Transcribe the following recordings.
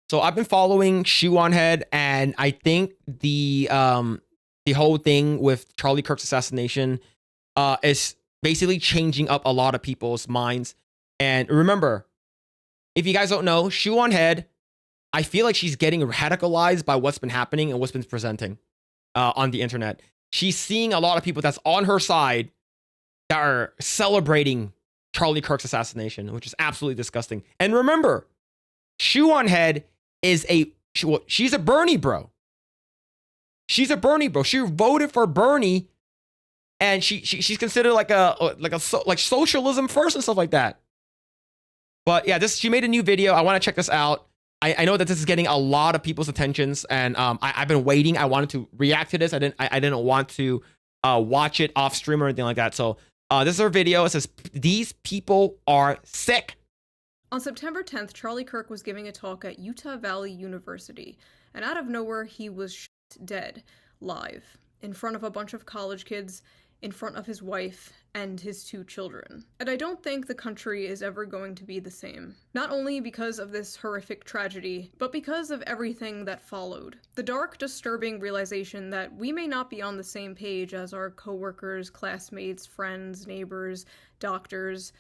So I've been following Shoe on Head, and I think the whole thing with Charlie Kirk's assassination is basically changing up a lot of people's minds. And remember, if you guys don't know, Shoe on Head, I feel like she's getting radicalized by what's been happening and what's been presenting on the internet. She's seeing a lot of people that's on her side that are celebrating Charlie Kirk's assassination, which is absolutely disgusting. And remember, Shoe on Head is she's a Bernie bro. She's a Bernie bro. She voted for Bernie, and she's considered like socialism first and stuff like that. But yeah, she made a new video. I want to check this out. I know that this is getting a lot of people's attentions, and I've been waiting. I wanted to react to this. I didn't want to watch it off stream or anything like that. So this is her video. It says, "These people are sick." On September 10th, Charlie Kirk was giving a talk at Utah Valley University, and out of nowhere, he was shot dead, live, in front of a bunch of college kids, in front of his wife and his 2 children. And I don't think the country is ever going to be the same. Not only because of this horrific tragedy, but because of everything that followed. The dark, disturbing realization that we may not be on the same page as our coworkers, classmates, friends, neighbors, doctors,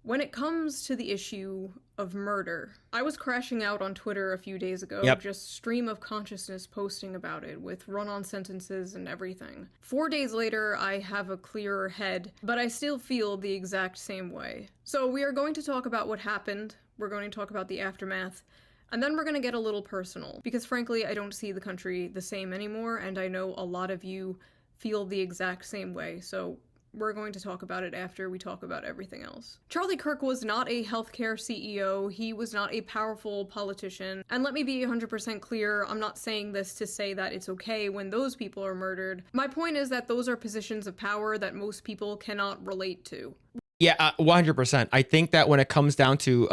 when it comes to the issue of murder. I was crashing out on Twitter a few days ago, just stream of consciousness posting about it, with run-on sentences and everything. 4 days later, I have a clearer head, but I still feel the exact same way. So we are going to talk about what happened, we're going to talk about the aftermath, and then we're going to get a little personal, because frankly, I don't see the country the same anymore, and I know a lot of you feel the exact same way, so we're going to talk about it after we talk about everything else. Charlie Kirk was not a healthcare CEO, he was not a powerful politician, and let me be 100% clear, I'm not saying this to say that it's okay when those people are murdered. My point is that those are positions of power that most people cannot relate to. Yeah, 100%. I think that when it comes down to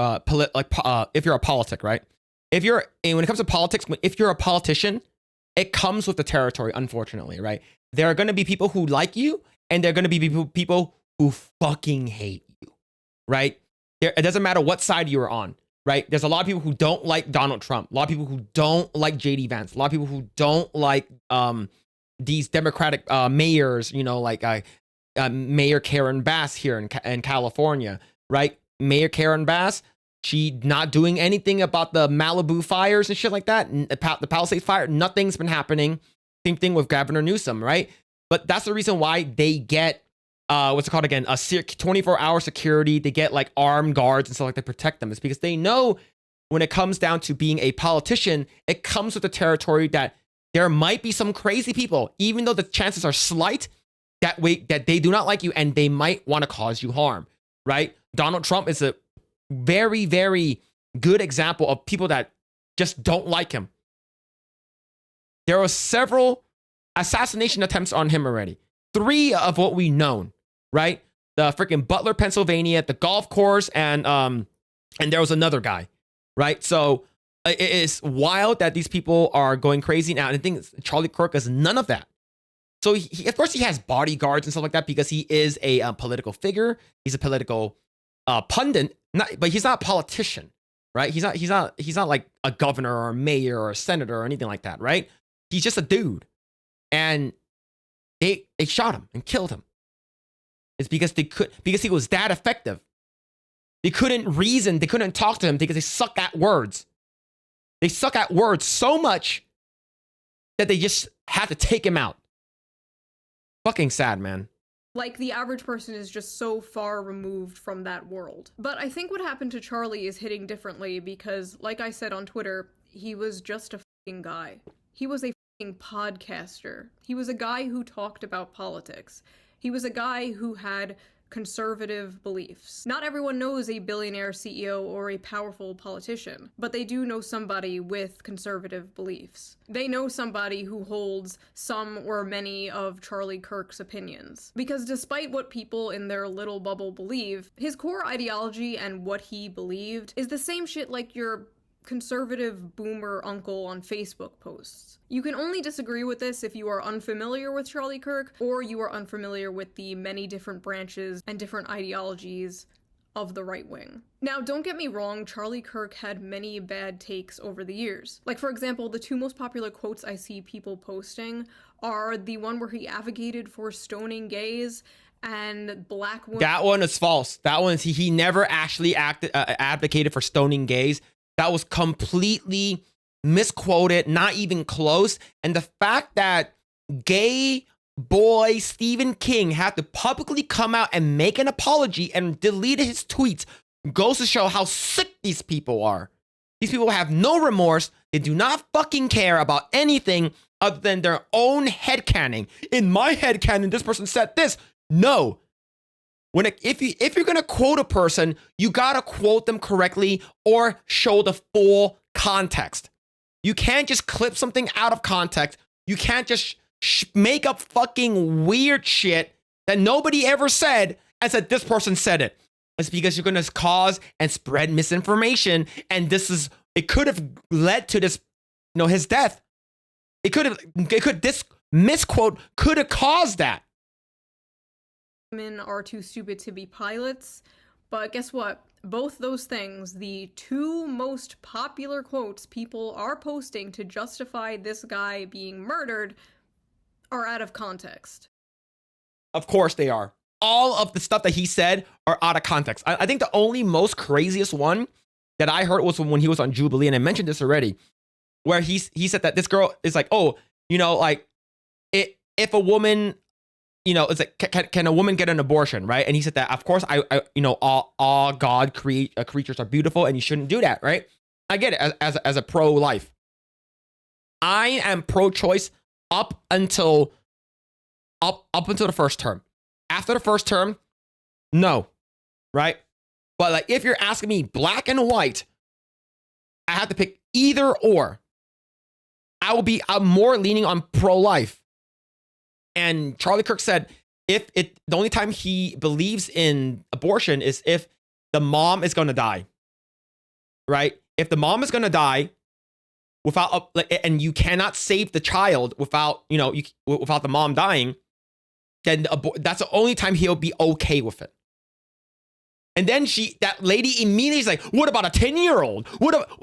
if you're a politic, right? When it comes to politics, if you're a politician, it comes with the territory, unfortunately, right? There are going to be people who like you, and there are going to be people who fucking hate you, right? It doesn't matter what side you're on, right? There's a lot of people who don't like Donald Trump. A lot of people who don't like JD Vance. A lot of people who don't like these Democratic mayors, like Mayor Karen Bass here in California, right? Mayor Karen Bass, she not doing anything about the Malibu fires and shit like that. The Palisades fire, nothing's been happening. Same thing with Governor Newsom, right? But that's the reason why they get, what's it called again? A 24-hour security. They get like armed guards and stuff like that to protect them. It's because they know when it comes down to being a politician, it comes with the territory that there might be some crazy people, even though the chances are slight, that they do not like you and they might want to cause you harm, right? Donald Trump is a very, very good example of people that just don't like him. There were several assassination attempts on him already. 3 of what we known, right? The freaking Butler, Pennsylvania, the golf course, and there was another guy, right? So it is wild that these people are going crazy now. And I think Charlie Kirk is none of that. So of course he has bodyguards and stuff like that because he is a political figure. He's a political pundit, but he's not a politician, right? He's not like a governor or a mayor or a senator or anything like that, right? He's just a dude. And they shot him and killed him. It's because he was that effective. They couldn't reason, they couldn't talk to him because they suck at words. They suck at words so much that they just had to take him out. Fucking sad, man. Like, the average person is just so far removed from that world. But I think what happened to Charlie is hitting differently because, like I said on Twitter, he was just a fucking guy. He was a podcaster. He was a guy who talked about politics. He was a guy who had conservative beliefs. Not everyone knows a billionaire CEO or a powerful politician, but they do know somebody with conservative beliefs. They know somebody who holds some or many of Charlie Kirk's opinions. Because despite what people in their little bubble believe, his core ideology and what he believed is the same shit like your conservative boomer uncle on Facebook posts. You can only disagree with this if you are unfamiliar with Charlie Kirk, or you are unfamiliar with the many different branches and different ideologies of the right wing. Now, don't get me wrong, Charlie Kirk had many bad takes over the years. Like, for example, the two most popular quotes I see people posting are the one where he advocated for stoning gays and black women. That one is false. That one, he never actually advocated for stoning gays. That was completely misquoted, not even close. And the fact that gay boy Stephen King had to publicly come out and make an apology and delete his tweets goes to show how sick these people are. These people have no remorse. They do not fucking care about anything other than their own headcanon. In my headcanon, this person said this. No. If you're gonna quote a person, you gotta quote them correctly or show the full context. You can't just clip something out of context. You can't just make up fucking weird shit that nobody ever said and said this person said it. It's because you're gonna cause and spread misinformation, and it could have led to this, his death. This misquote could have caused that. Women are too stupid to be pilots, but guess what? Both those things, the two most popular quotes people are posting to justify this guy being murdered, are out of context. Of course they are. All of the stuff that he said are out of context. I think the only most craziest one that I heard was when he was on Jubilee, and I mentioned this already, where he said that this girl is like, if a woman, it's like, can a woman get an abortion, right? And he said that, of course, all God creatures are beautiful, and you shouldn't do that, right? I get it as a pro-life. I am pro-choice up until the first term. After the first term, no, right? But like, if you're asking me black and white, I have to pick either or. I'm more leaning on pro-life. And Charlie Kirk said, the only time he believes in abortion is if the mom is going to die, right? If the mom is going to die without, and you cannot save the child without the mom dying, then that's the only time he'll be okay with it. And then that lady immediately is like, what about a 10-year-old?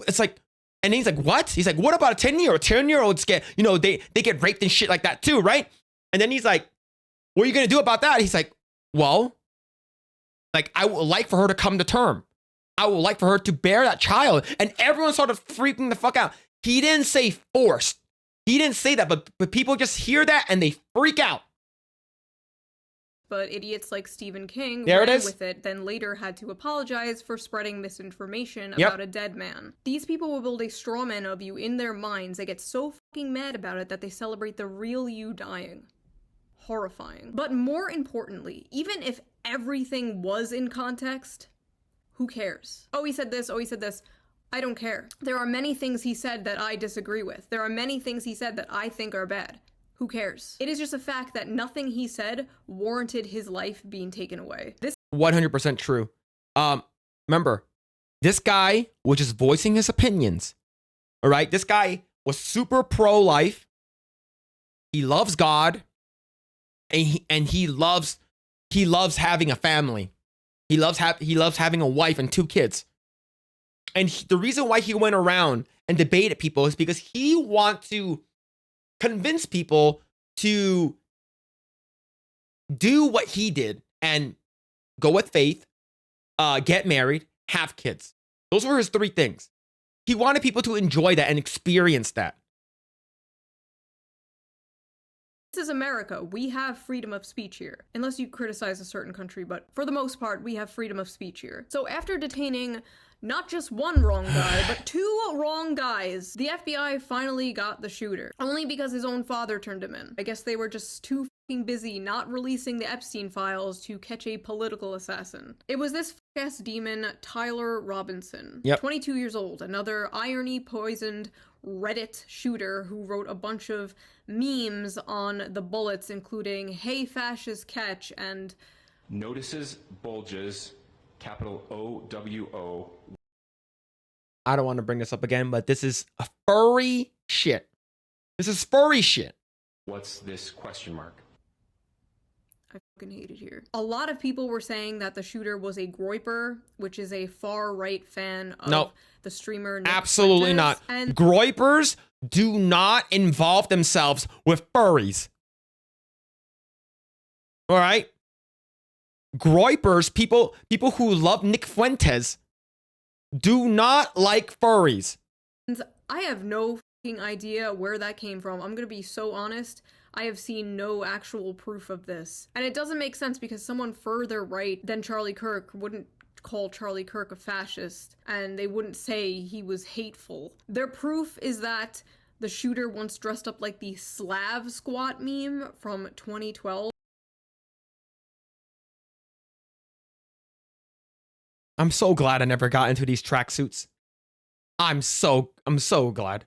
It's like, and he's like, what? He's like, what about a 10-year-old? 10-year-olds get, they get raped and shit like that too, right? And then he's like, what are you going to do about that? He's like, well, like, I would like for her to come to term. I would like for her to bear that child. And everyone started freaking the fuck out. He didn't say forced. He didn't say that, but people just hear that and they freak out. But idiots like Stephen King ran with it, then later had to apologize for spreading misinformation about a dead man. These people will build a straw man of you in their minds. They get so fucking mad about it that they celebrate the real you dying. Horrifying. But more importantly, even if everything was in context, who cares? Oh, he said this. Oh, he said this. I don't care. There are many things he said that I disagree with. There are many things he said that I think are bad. Who cares? It is just a fact that nothing he said warranted his life being taken away. This 100% true. Remember, this guy was just voicing his opinions. All right? This guy was super pro-life. He loves God. And he loves having a family. He loves having a wife and 2 kids. And the reason why he went around and debated people is because he wants to convince people to do what he did and go with faith, get married, have kids. Those were his 3 things. He wanted people to enjoy that and experience that. This is America. We have freedom of speech here. Unless you criticize a certain country, but for the most part, we have freedom of speech here. So after detaining not just one wrong guy, but 2 wrong guys, the FBI finally got the shooter. Only because his own father turned him in. I guess they were just too fucking busy not releasing the Epstein files to catch a political assassin. It was this fuck-ass demon, Tyler Robinson. 22 years old, another irony-poisoned Reddit shooter who wrote a bunch of memes on the bullets, including "Hey fascist catch" and "Notices bulges, capital OWO." I don't want to bring this up again, but this is a furry shit. This is furry shit. What's this question mark? I fucking hate it here. A lot of people were saying that the shooter was a groiper, which is a far-right fan of the streamer Nick Absolutely Fuentes, not. and Groipers do not involve themselves with furries. All right? Groipers, people who love Nick Fuentes, do not like furries. I have no fucking idea where that came from. I'm gonna be so honest. I have seen no actual proof of this. And it doesn't make sense because someone further right than Charlie Kirk wouldn't call Charlie Kirk a fascist, and they wouldn't say he was hateful. Their proof is that the shooter once dressed up like the Slav squat meme from 2012. I'm so glad I never got into these tracksuits. I'm so glad.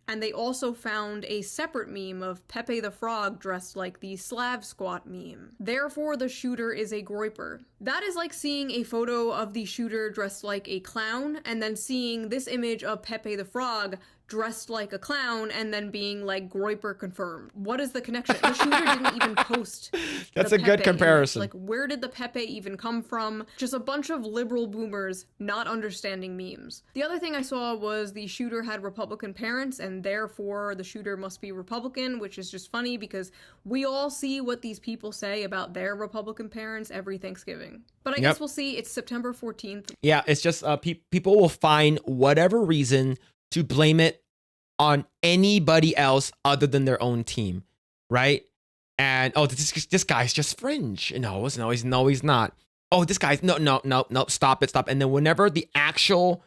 And they also found a separate meme of Pepe the Frog dressed like the Slav squat meme. Therefore, the shooter is a groiper. That is like seeing a photo of the shooter dressed like a clown, and then seeing this image of Pepe the Frog dressed like a clown, and then being like groiper confirmed. What is the connection? The shooter didn't even post. That's a good comparison. Like, where did the Pepe even come from? Just a bunch of liberal boomers not understanding memes. The other thing I saw was the shooter had Republican parents, and therefore the shooter must be Republican, which is just funny because we all see what these people say about their Republican parents every Thanksgiving. But I guess we'll see. It's September 14th. Yeah, it's just people will find whatever reason to blame it on anybody else other than their own team, right? And this guy's just fringe. No, he's not. Oh, this guy's no, stop it. And then whenever the actual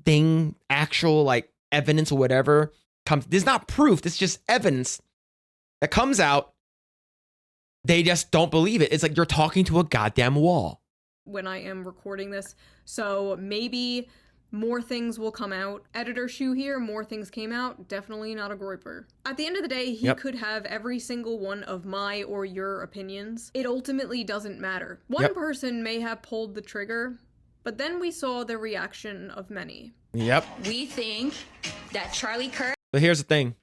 thing, like evidence or whatever comes, there's not proof. It's just evidence that comes out. They just don't believe it. It's like you're talking to a goddamn wall. When I am recording this, so maybe more things will come out. Editor Shu here, more things came out. Definitely not a groiper. At the end of the day, he could have every single one of my or your opinions. It ultimately doesn't matter. One person may have pulled the trigger, but then we saw the reaction of many. We think that Charlie Kirk... But here's the thing.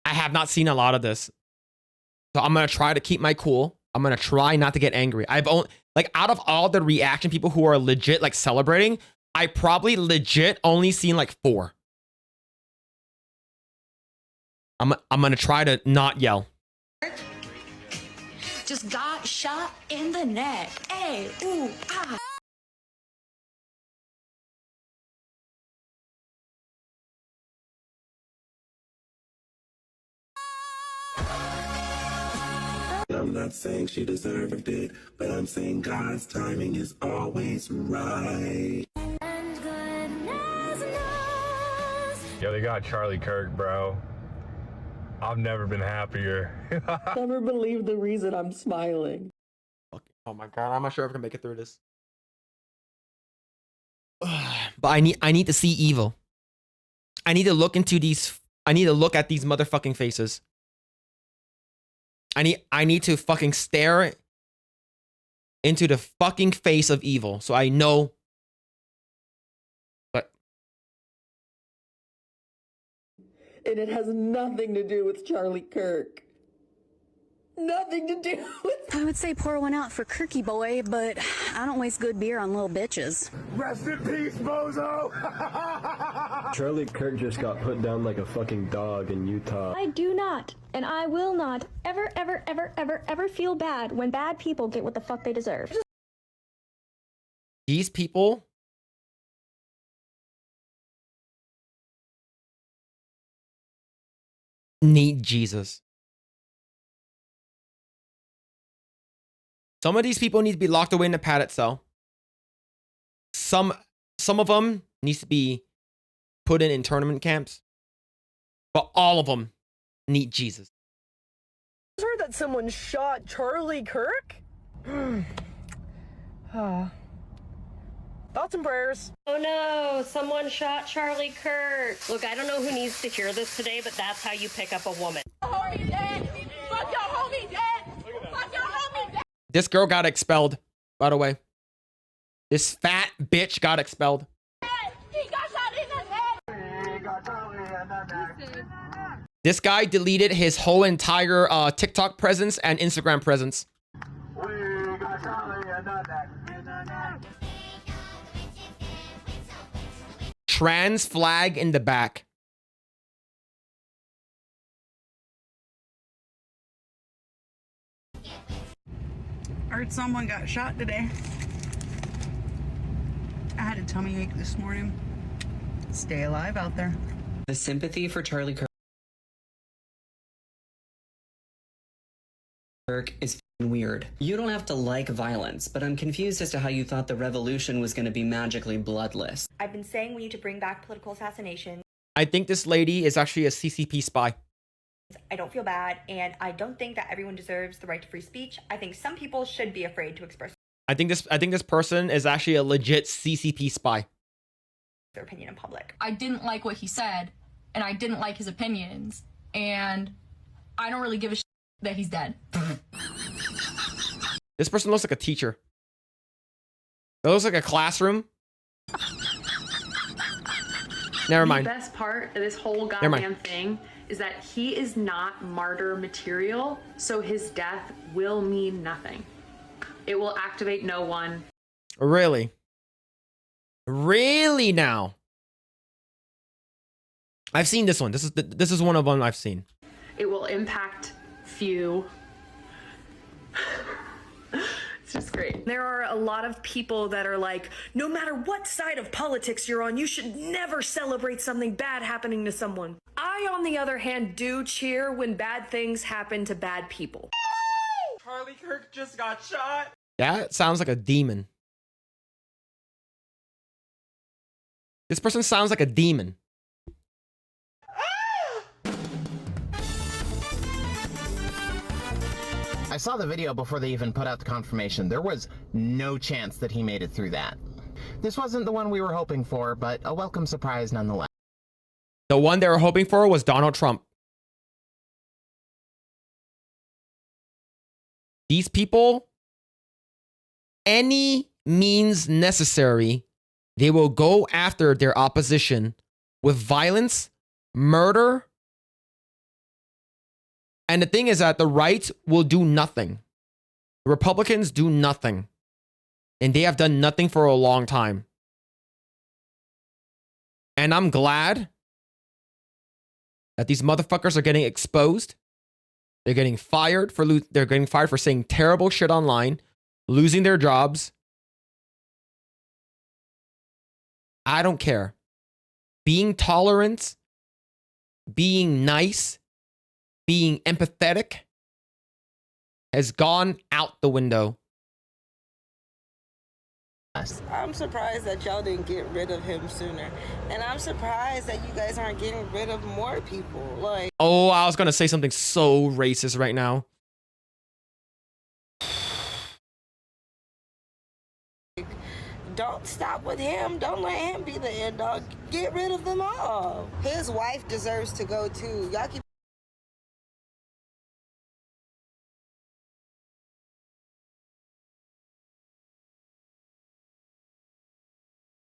I have not seen a lot of this. So I'm going to try to keep my cool. I'm going to try not to get angry. I've only, like, out of all the reaction people who are legit, like, celebrating, I probably legit only seen like 4. I'm gonna try to not yell. Just got shot in the neck. Hey, ooh, ah. I'm not saying she deserved it, but I'm saying God's timing is always right. Yo, they got Charlie Kirk, bro. I've never been happier. Never believe the reason I'm smiling. Oh my god, I'm not sure if I can make it through this. But I need to see evil. I need to look into these. I need to look at these motherfucking faces. I need to fucking stare into the fucking face of evil so I know. But And it has nothing to do with Charlie Kirk. Nothing to do with... I would say pour one out for Kirky boy, but I don't waste good beer on little bitches. Rest in peace, bozo! Charlie Kirk just got put down like a fucking dog in Utah. I do not, and I will not, ever feel bad when bad people get what the fuck they deserve. these people need Jesus. Some of these people need to be locked away in a padded cell. Some of them needs to be put in internment camps. But all of them need Jesus. I heard that someone shot Charlie Kirk? Thoughts and prayers. Oh no, someone shot Charlie Kirk. Look, I don't know who needs to hear this today, but that's how you pick up a woman. Homie dead! Fuck your homie dead! Fuck your homie dead! This girl got expelled, by the way. This fat bitch got expelled. He got shot in the head! He got shot in the neck. This guy deleted his whole entire TikTok presence and Instagram presence. Trans flag in the back. Heard someone got shot today. I had a tummy ache this morning. Stay alive out there. The sympathy for Charlie Kirk is weird. You don't have to like violence, but I'm confused as to how you thought the revolution was going to be magically bloodless. I've been saying we need to bring back political assassination. I think this lady is actually a CCP spy. I don't feel bad, and I don't think that everyone deserves the right to free speech. I think some people should be afraid to express I think this person is actually a legit CCP spy. their opinion in public. I didn't like what he said, and I didn't like his opinions, and I don't really give a shit that he's dead. This person looks like a teacher. It looks like a classroom. Never mind. The best part of this whole Never mind. goddamn thing is that he is not martyr material, so his death will mean nothing. It will activate no one. Really? Really now? I've seen this one. This is one of them I've seen. It will impact few. It's just great. There are a lot of people that are like, no matter what side of politics you're on, you should never celebrate something bad happening to someone. I, on the other hand, do cheer when bad things happen to bad people. Charlie Kirk just got shot. That sounds like a demon. This person sounds like a demon. I saw the video before they even put out the confirmation. There was no chance that he made it through that. This wasn't the one we were hoping for, but a welcome surprise nonetheless. The one they were hoping for was Donald Trump. These people, any means necessary, they will go after their opposition with violence, murder. And the thing is that the right will do nothing. The Republicans do nothing. And they have done nothing for a long time. And I'm glad that these motherfuckers are getting exposed. They're getting fired for saying terrible shit online, losing their jobs. I don't care. Being tolerant, being nice, being empathetic has gone out the window. I'm surprised that y'all didn't get rid of him sooner. And I'm surprised that you guys aren't getting rid of more people. Like, Oh, I was going to say something so racist right now. don't stop with him. Don't let him be the end dog. Get rid of them all. His wife deserves to go too. Y'all keep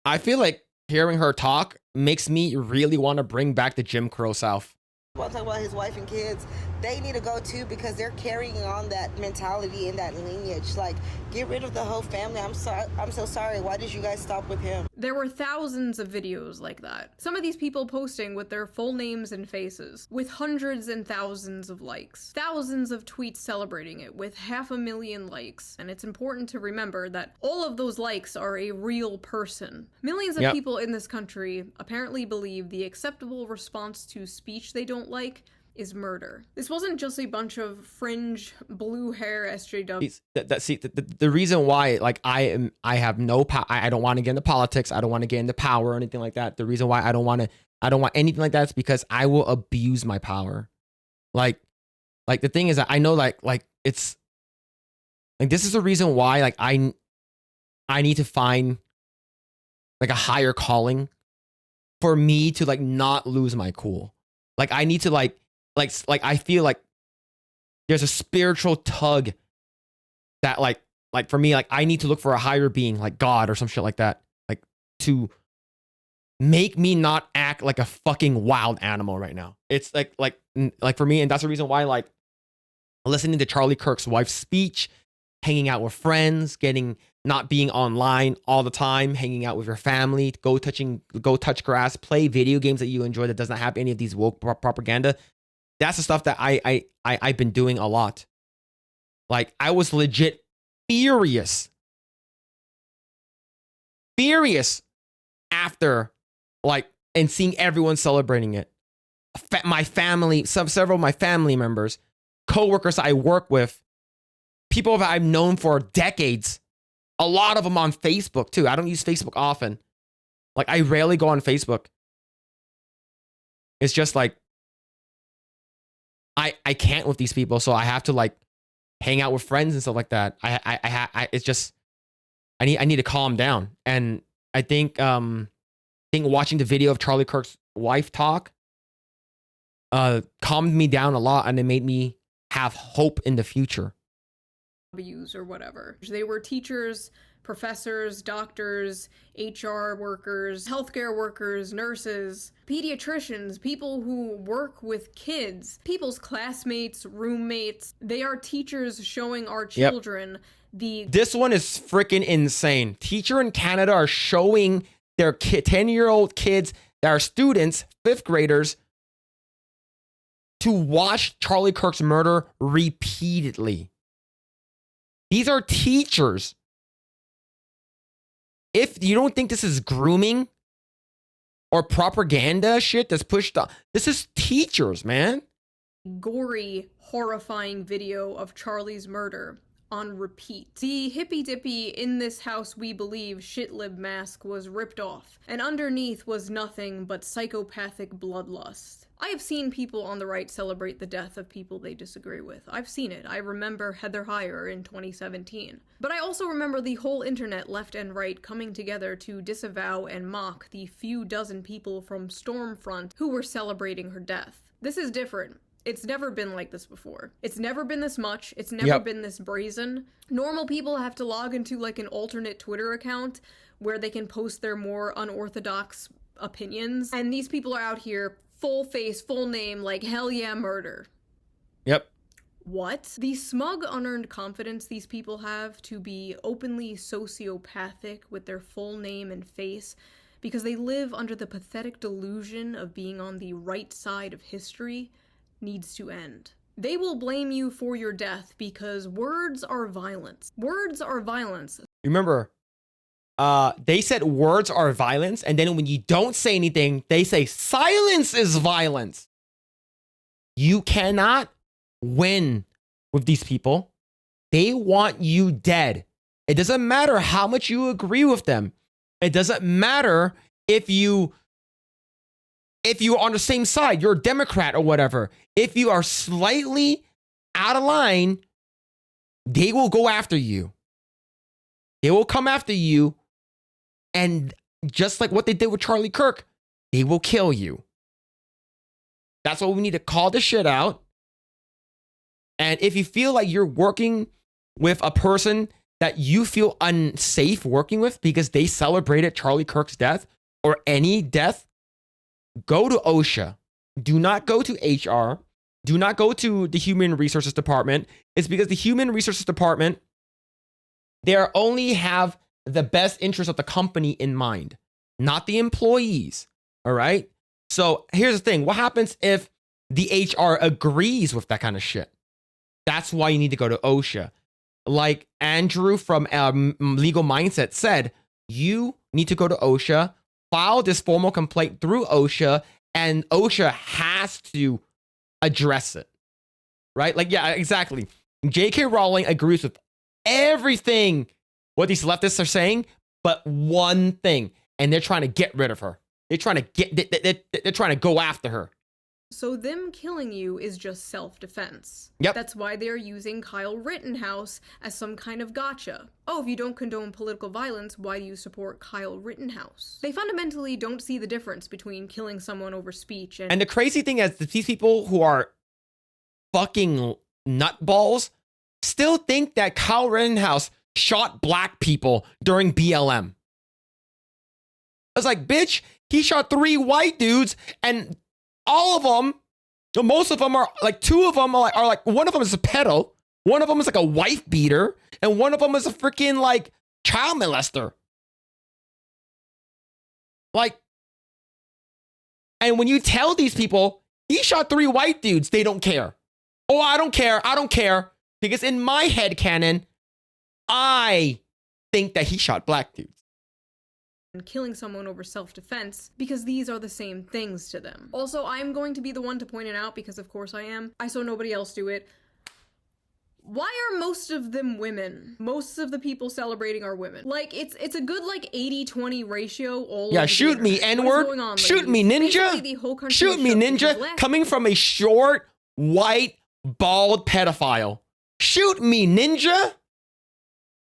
I feel like hearing her talk makes me really want to bring back the Jim Crow South. want to talk about his wife and kids. They need to go too because they're carrying on that mentality and that lineage. Like, get rid of the whole family. I'm so sorry. Why did you guys stop with him? There were thousands of videos like that. Some of these people posting with their full names and faces, with hundreds and thousands of likes. Thousands of tweets celebrating it with 500,000 likes. And it's important to remember that all of those likes are a real person. Millions of people in this country apparently believe the acceptable response to speech they don't like is murder. This wasn't just a bunch of fringe blue hair SJWs. The reason why, like, I have no power. I don't want to get into politics. I don't want to get into power or anything like that. The reason why I don't want anything like that is because I will abuse my power. Like the thing is that I know like it's like this is the reason why like I need to find like a higher calling for me to like not lose my cool. Like I need to like I feel like there's a spiritual tug that like for me, like I need to look for a higher being like God or some shit like that. Like to make me not act like a fucking wild animal right now. It's like for me, and that's the reason why, like, listening to Charlie Kirk's wife's speech, hanging out with friends, not being online all the time, hanging out with your family, go touch grass, play video games that you enjoy that doesn't have any of these woke propaganda. That's the stuff that I've been doing a lot. Like, I was legit furious after, like, and seeing everyone celebrating it. My family, several of my family members, coworkers I work with, people that I've known for decades, a lot of them on Facebook too. I don't use Facebook often. Like, I rarely go on Facebook. It's just like, I can't with these people, so I have to, like, hang out with friends and stuff like that. It's just, I need to calm down. And I think watching the video of Charlie Kirk's wife talk calmed me down a lot, and it made me have hope in the future. Or whatever. They were teachers, professors, doctors, HR workers, healthcare workers, nurses, pediatricians, people who work with kids, people's classmates, roommates. They are teachers showing our children This one is freaking insane. Teacher in Canada are showing their 10-year-old kids that are students, 5th graders, to watch Charlie Kirk's murder repeatedly. These are teachers. If you don't think this is grooming or propaganda shit that's pushed on, this is teachers, man. Gory, horrifying video of Charlie's murder on repeat. The hippy-dippy "in this house we believe" shitlib mask was ripped off, and underneath was nothing but psychopathic bloodlust. I have seen people on the right celebrate the death of people they disagree with. I've seen it. I remember Heather Heyer in 2017. But I also remember the whole internet, left and right, coming together to disavow and mock the few dozen people from Stormfront who were celebrating her death. This is different. It's never been like this before. It's never been this much. It's never been this brazen. Normal people have to log into, like, an alternate Twitter account where they can post their more unorthodox opinions. And these people are out here, full face, full name, like, hell yeah, murder. Yep. What? The smug, unearned confidence these people have to be openly sociopathic with their full name and face because they live under the pathetic delusion of being on the right side of history needs to end. They will blame you for your death because words are violence. Words are violence. Remember, they said words are violence, and then when you don't say anything, they say silence is violence. You cannot win with these people. They want you dead. It doesn't matter how much you agree with them. It doesn't matter if you're on the same side, you're a Democrat or whatever. If you are slightly out of line, they will go after you. They will come after you, and just like what they did with Charlie Kirk, they will kill you. That's why we need to call this shit out. And if you feel like you're working with a person that you feel unsafe working with because they celebrated Charlie Kirk's death or any death, go to OSHA. Do not go to HR. Do not go to the Human Resources Department. It's because the Human Resources Department, they only have the best interest of the company in mind, not the employees. All right? So here's the thing. What happens if the HR agrees with that kind of shit? That's why you need to go to OSHA. Like Andrew from Legal Mindset said, you need to go to OSHA, file this formal complaint through OSHA, and OSHA has to address it. Right? Like, yeah, exactly. J.K. Rowling agrees with everything what these leftists are saying, but one thing, and they're trying to get rid of her. They're trying to go after her. So them killing you is just self-defense. Yep. That's why they're using Kyle Rittenhouse as some kind of gotcha. Oh, if you don't condone political violence, why do you support Kyle Rittenhouse? They fundamentally don't see the difference between killing someone over speech and... And the crazy thing is that these people who are fucking nutballs still think that Kyle Rittenhouse shot black people during BLM. I was like, bitch, he shot 3 white dudes, and all of them, most of them are like, 2 of them are like one of them is a pedo, one of them is like a wife beater, and one of them is a freaking like child molester. Like, and when you tell these people he shot 3 white dudes, they don't care. Oh, I don't care. Because in my head canon, I think that he shot black dudes. And killing someone over self-defense, because these are the same things to them. Also, I'm going to be the one to point it out, because of course I am. I saw nobody else do it. Why are most of them women? Most of the people celebrating are women. Like, it's a good, like, 80-20 ratio all over shoot me, N-word. Shoot me, ninja. Shoot me, ninja. Coming from a short, white, bald pedophile. Shoot me, ninja.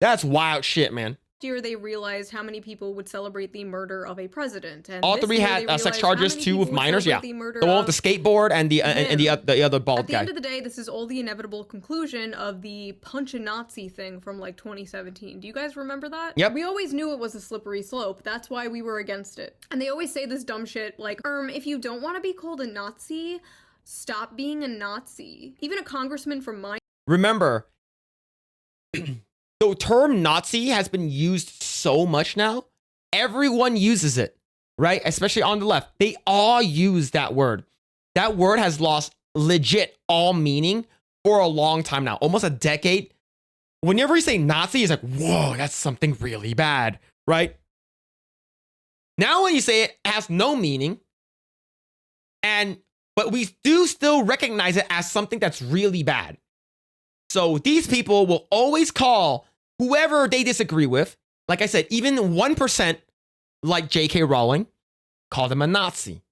That's wild shit, man. Year they realized how many people would celebrate the murder of a president, and all 3 had sex charges, 2 with minors. Yeah, the one with the skateboard and the other bald guy. At the end of the day, this is all the inevitable conclusion of the punch a Nazi thing from like 2017. Do you guys remember that? Yep. We always knew it was a slippery slope. That's why we were against it. And they always say this dumb shit like, if you don't want to be called a Nazi, stop being a Nazi. Even a congressman from my remember. The term Nazi has been used so much now. Everyone uses it, right? Especially on the left. They all use that word. That word has lost legit all meaning for a long time now, almost a decade. Whenever you say Nazi, it's like, whoa, that's something really bad, right? Now when you say it has no meaning, but we do still recognize it as something that's really bad. So these people will always call whoever they disagree with, like I said, even 1% like J.K. Rowling, call them a Nazi.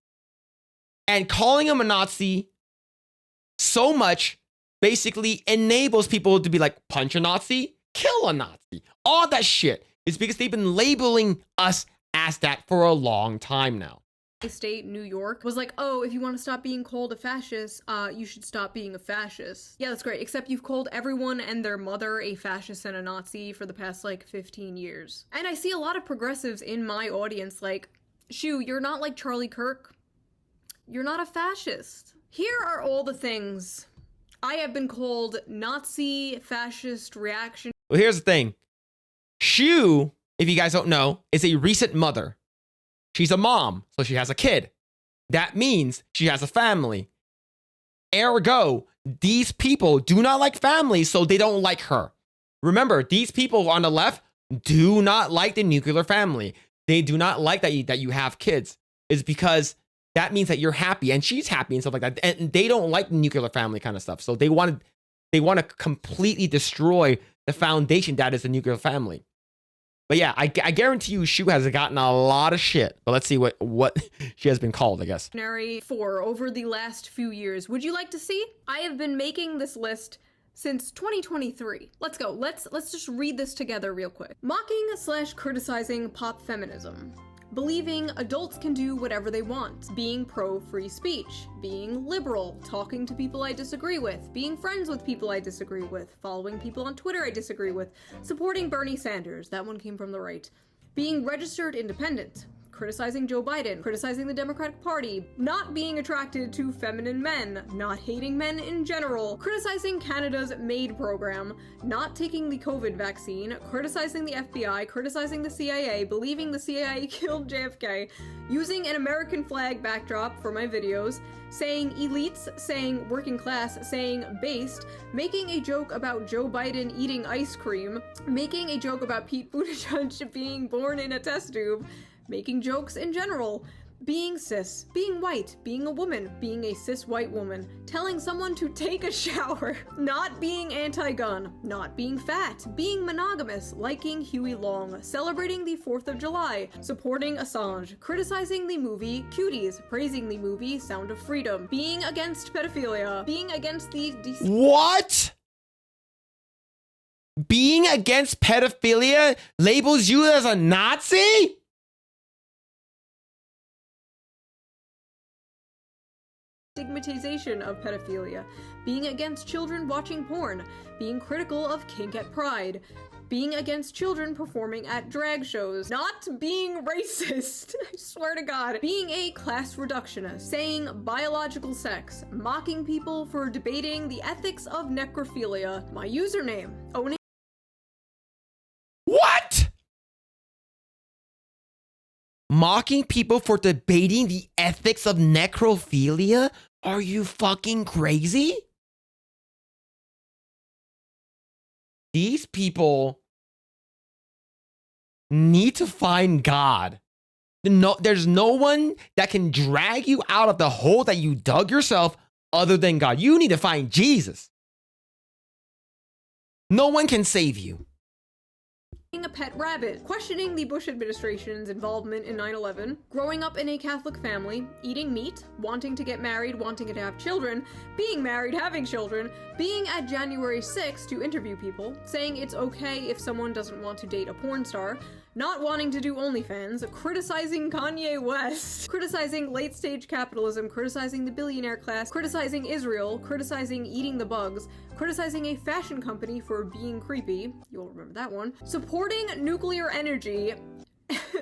And calling them a Nazi so much basically enables people to be like, punch a Nazi, kill a Nazi. All that shit is because they've been labeling us as that for a long time now. State, New York, was like, oh, if you want to stop being called a fascist, you should stop being a fascist. Yeah, that's great, except you've called everyone and their mother a fascist and a Nazi for the past, like, 15 years. And I see a lot of progressives in my audience like, shoo, you're not like Charlie Kirk. You're not a fascist. Here are all the things I have been called: Nazi, fascist, reaction. Well, here's the thing. Shoo, if you guys don't know, is a recent mother. She's a mom, so she has a kid. That means she has a family. Ergo, these people do not like families, so they don't like her. Remember, these people on the left do not like the nuclear family. They do not like that you have kids. It's because that means that you're happy and she's happy and stuff like that. And they don't like the nuclear family kind of stuff. So they want to completely destroy the foundation that is the nuclear family. But yeah, I guarantee you Shu has gotten a lot of shit. But let's see what she has been called, I guess. For over the last few years. Would you like to see? I have been making this list since 2023. Let's go. Let's just read this together real quick. Mocking/criticizing pop feminism. Believing adults can do whatever they want. Being pro-free speech. Being liberal. Talking to people I disagree with. Being friends with people I disagree with. Following people on Twitter I disagree with. Supporting Bernie Sanders. That one came from the right. Being registered independent. Criticizing Joe Biden, criticizing the Democratic Party, not being attracted to feminine men, not hating men in general, criticizing Canada's MAID program, not taking the COVID vaccine, criticizing the FBI, criticizing the CIA, believing the CIA killed JFK, using an American flag backdrop for my videos, saying elites, saying working class, saying based, making a joke about Joe Biden eating ice cream, making a joke about Pete Buttigieg being born in a test tube, making jokes in general, being cis, being white, being a woman, being a cis white woman, telling someone to take a shower, not being anti-gun, not being fat, being monogamous, liking Huey Long, celebrating the 4th of July, supporting Assange, criticizing the movie Cuties, praising the movie Sound of Freedom, being against pedophilia, being against the... What? Being against pedophilia labels you as a Nazi? Stigmatization of pedophilia, being against children watching porn, being critical of kink at Pride, being against children performing at drag shows, not being racist, I swear to God, being a class reductionist, saying biological sex, mocking people for debating the ethics of necrophilia, my username, owning. What? Mocking people for debating the ethics of necrophilia? Are you fucking crazy? These people need to find God. No, there's no one that can drag you out of the hole that you dug yourself other than God. You need to find Jesus. No one can save you. Being a pet rabbit, questioning the Bush administration's involvement in 9/11, growing up in a Catholic family, eating meat, wanting to get married, wanting to have children, being married, having children, being at January 6th to interview people, saying it's okay if someone doesn't want to date a porn star, not wanting to do OnlyFans, criticizing Kanye West, criticizing late-stage capitalism, criticizing the billionaire class, criticizing Israel, criticizing eating the bugs, criticizing a fashion company for being creepy, you'll remember that one, supporting nuclear energy,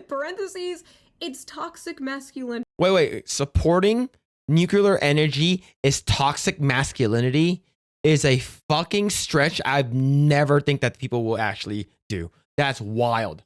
parentheses, it's toxic masculinity. Wait. Supporting nuclear energy is toxic masculinity is a fucking stretch I've never think that people will actually do. That's wild.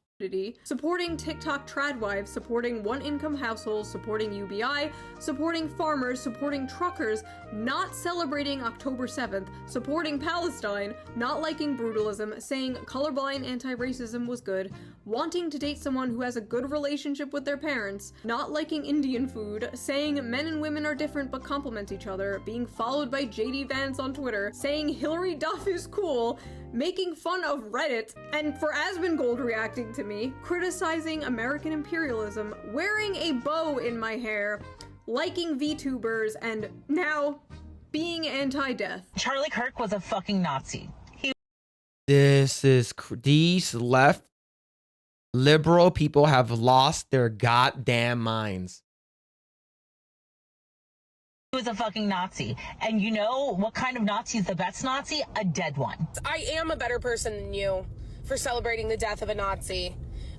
Supporting TikTok tradwives, supporting one-income households, supporting UBI, supporting farmers, supporting truckers, not celebrating October 7th, supporting Palestine, not liking brutalism, saying colorblind anti-racism was good, wanting to date someone who has a good relationship with their parents, not liking Indian food, saying men and women are different but complement each other, being followed by JD Vance on Twitter, saying Hillary Duff is cool, making fun of Reddit, and for Asmongold reacting to me, criticizing American imperialism, wearing a bow in my hair, liking VTubers, and now being anti-death. Charlie Kirk was a fucking Nazi. These left liberal people have lost their goddamn minds. He was a fucking Nazi. And you know what kind of Nazi is the best Nazi? A dead one. I am a better person than you for celebrating the death of a Nazi.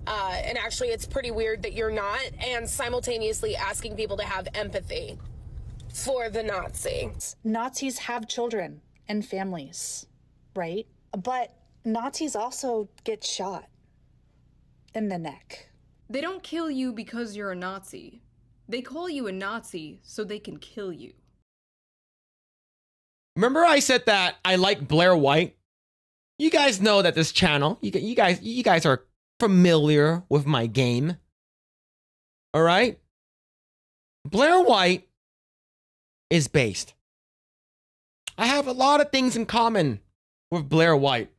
And actually, it's pretty weird that you're not, and simultaneously asking people to have empathy for the Nazi. Nazis have children and families, right? But Nazis also get shot in the neck. They don't kill you because you're a Nazi. They call you a Nazi so they can kill you. Remember I said that I like Blair White? You guys know that this channel, you guys are familiar with my game. All right? Blair White is based. I have a lot of things in common with Blair White.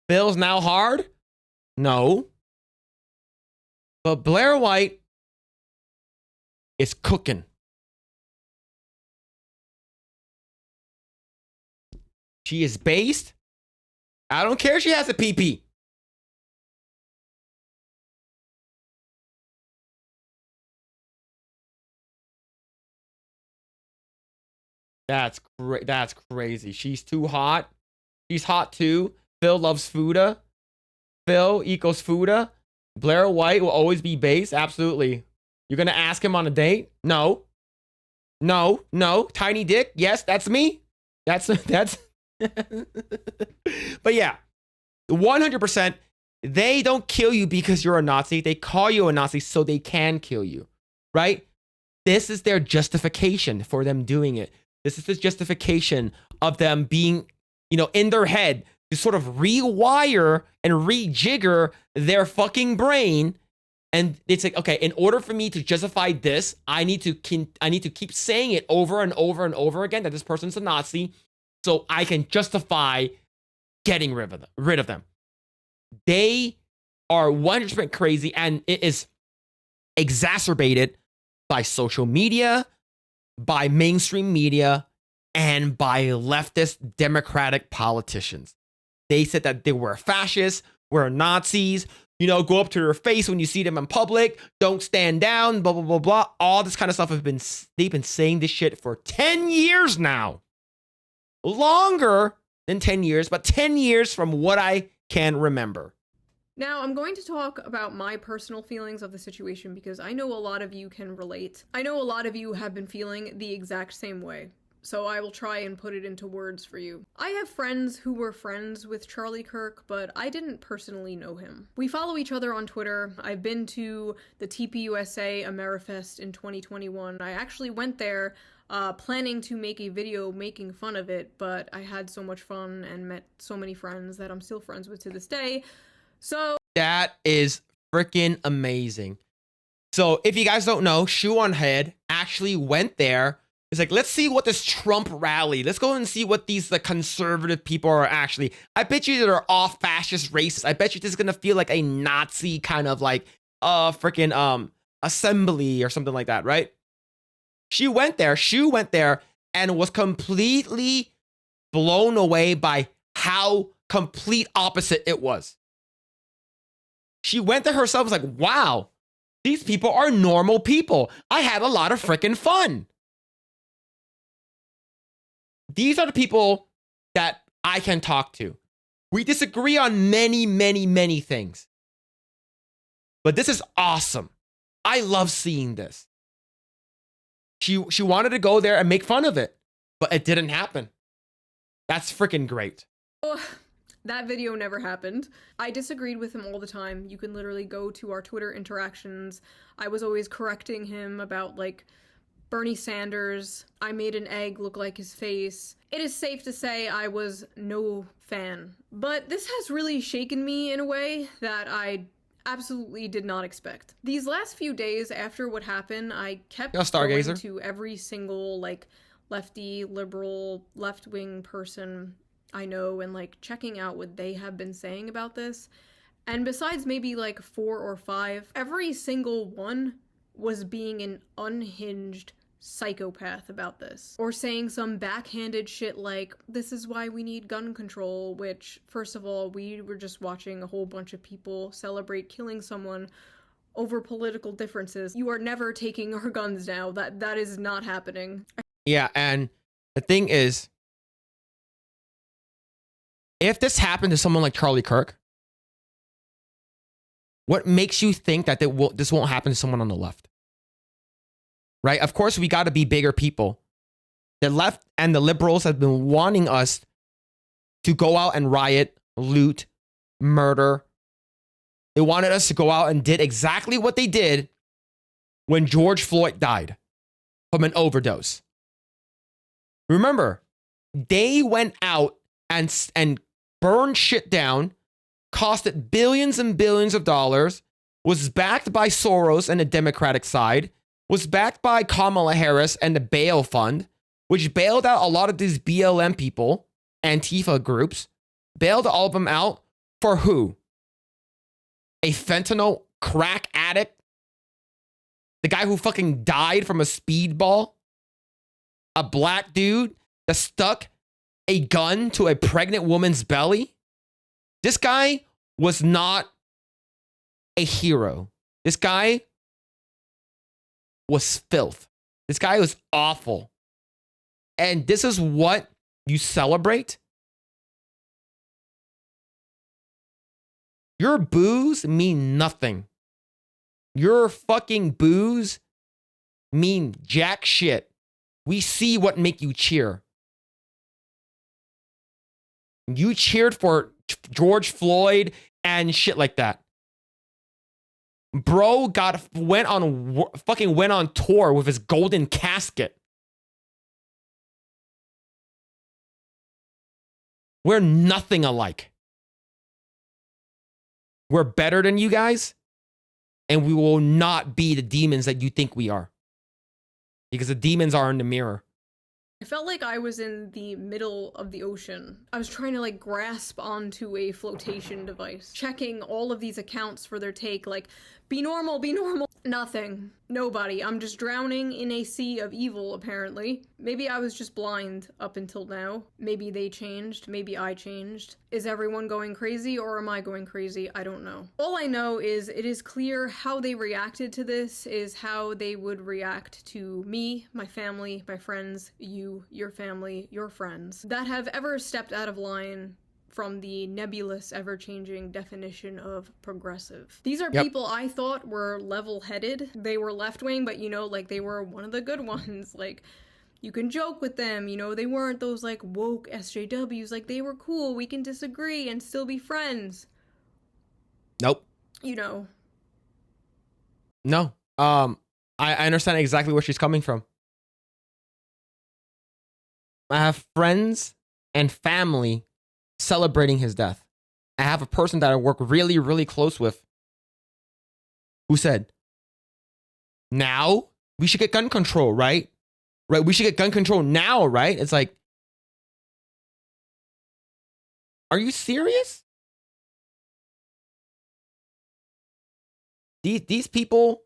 Bill's now hard? No. But Blair White is cooking. She is based. I don't care if she has a PP. That's crazy. She's too hot. She's hot too. Phil loves Fuda. Phil equals Fuda. Blair White will always be base. Absolutely. You're going to ask him on a date? No. Tiny dick. Yes, that's me. That's But yeah, 100%. They don't kill you because you're a Nazi. They call you a Nazi so they can kill you, right? This is their justification for them doing it. This is the justification of them being, in their head to sort of rewire and rejigger their fucking brain. And it's like, okay, in order for me to justify this, I need to keep saying it over and over and over again that this person's a Nazi, so I can justify getting rid of them. They are 100% crazy, and it is exacerbated by social media, by mainstream media, and by leftist Democratic politicians. They said that they were fascists, were Nazis, go up to their face when you see them in public, don't stand down, blah, blah, blah, blah. All this kind of stuff they've been saying this shit for 10 years now. Longer than 10 years, but 10 years from what I can remember. Now, I'm going to talk about my personal feelings of the situation because I know a lot of you can relate. I know a lot of you have been feeling the exact same way, so I will try and put it into words for you. I have friends who were friends with Charlie Kirk, but I didn't personally know him. We follow each other on Twitter. I've been to the TPUSA Amerifest in 2021. I actually went there planning to make a video making fun of it, but I had so much fun and met so many friends that I'm still friends with to this day. So that is freaking amazing. So if you guys don't know, Shoe on Head actually went there. It's like, let's see what this Trump rally, let's go and see what these conservative people are actually. I bet you they're all fascist racists. I bet you this is gonna feel like a Nazi kind of like freaking assembly or something like that, right? Shoe went there and was completely blown away by how complete opposite it was. She went there herself, was like, wow, these people are normal people. I had a lot of freaking fun. These are the people that I can talk to. We disagree on many, many, many things. But this is awesome. I love seeing this. She wanted to go there and make fun of it, but it didn't happen. That's freaking great. Oh, that video never happened. I disagreed with him all the time. You can literally go to our Twitter interactions. I was always correcting him about, like, Bernie Sanders. I made an egg look like his face. It is safe to say I was no fan. But this has really shaken me in a way that I absolutely did not expect. These last few days after what happened, I kept going to every single, like, lefty, liberal, left-wing person I know and, like, checking out what they have been saying about this. And besides maybe, like, 4 or 5, every single one was being an unhinged psychopath about this. Or saying some backhanded shit like, this is why we need gun control, which, first of all, we were just watching a whole bunch of people celebrate killing someone over political differences. You are never taking our guns now. That is not happening. Yeah, and the thing is, if this happened to someone like Charlie Kirk, what makes you think that this won't happen to someone on the left? Right? Of course, we got to be bigger people. The left and the liberals have been wanting us to go out and riot, loot, murder. They wanted us to go out and did exactly what they did when George Floyd died from an overdose. Remember, they went out and burned shit down, costed billions and billions of dollars, was backed by Soros and the Democratic side, was backed by Kamala Harris and the bail fund, which bailed out a lot of these BLM people, Antifa groups, bailed all of them out for who? A fentanyl crack addict? The guy who fucking died from a speedball? A black dude that stuck a gun to a pregnant woman's belly? This guy was not a hero. This guy was filth. This guy was awful. And this is what you celebrate? Your boos mean nothing. Your fucking boos mean jack shit. We see what make you cheer. You cheered for George Floyd and shit like that. Bro went on tour with his golden casket. We're nothing alike. We're better than you guys, and we will not be the demons that you think we are. Because the demons are in the mirror. I felt like I was in the middle of the ocean. I was trying to, like, grasp onto a flotation device, checking all of these accounts for their take, like, be normal, be normal. Nothing. Nobody. I'm just drowning in a sea of evil, apparently. Maybe I was just blind up until now. Maybe they changed. Maybe I changed. Is everyone going crazy or am I going crazy? I don't know. All I know is it is clear how they reacted to this is how they would react to me, my family, my friends, you, your family, your friends, that have ever stepped out of line from the nebulous, ever-changing definition of progressive. These are Yep. people I thought were level-headed. They were left-wing, but, you know, like, they were one of the good ones. Like, you can joke with them, you know, they weren't those, like, woke SJWs. Like, they were cool, we can disagree and still be friends. Nope. You know. No. I understand exactly where she's coming from. I have friends and family celebrating his death. I have a person that I work really, really close with who said, now we should get gun control, right? Right? We should get gun control now, right? It's like, are you serious? These people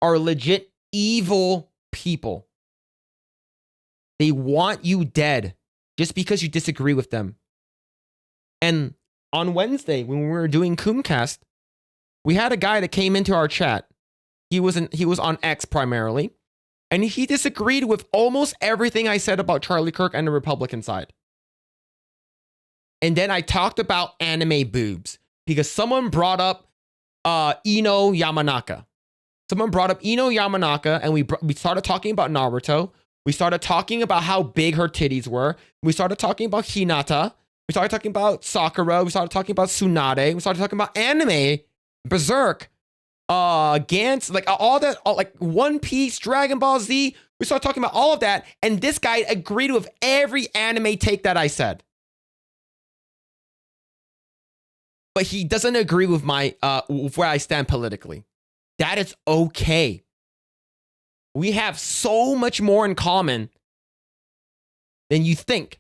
are legit evil people. They want you dead just because you disagree with them. And on Wednesday, when we were doing Coomcast, we had a guy that came into our chat. He was on X primarily, and he disagreed with almost everything I said about Charlie Kirk and the Republican side. And then I talked about anime boobs because someone brought up Ino Yamanaka. Someone brought up Ino Yamanaka, and we started talking about Naruto. We started talking about how big her titties were. We started talking about Hinata. We started talking about Sakura. We started talking about Tsunade. We started talking about anime, Berserk, Gantz, like all that, like One Piece, Dragon Ball Z. We started talking about all of that, and this guy agreed with every anime take that I said. But he doesn't agree with my with where I stand politically. That is okay. We have so much more in common than you think.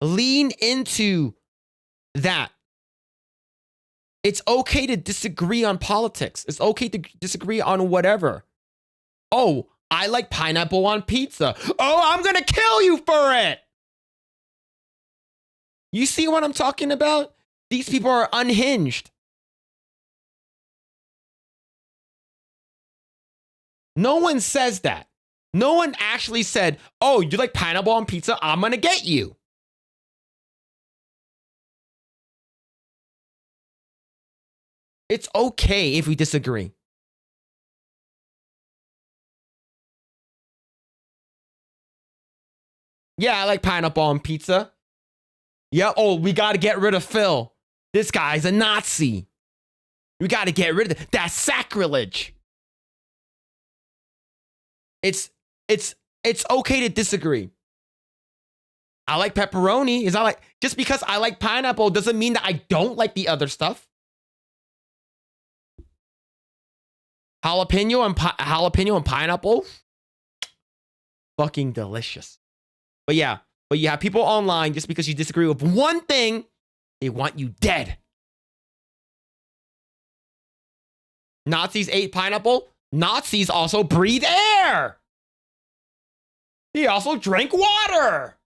Lean into that. It's okay to disagree on politics. It's okay to disagree on whatever. Oh, I like pineapple on pizza. Oh, I'm going to kill you for it. You see what I'm talking about? These people are unhinged. No one says that. No one actually said, oh, you like pineapple on pizza? I'm going to get you. It's okay if we disagree. Yeah, I like pineapple on pizza. Yeah, oh, we got to get rid of Phil. This guy's a Nazi. We got to get rid of it. That's sacrilege. It's okay to disagree. I like pepperoni. Is that like, just because I like pineapple doesn't mean that I don't like the other stuff. Jalapeno and pineapple, fucking delicious. But yeah, you have people online, just because you disagree with one thing, they want you dead. Nazis ate pineapple. Nazis also breathe air. They also drank water.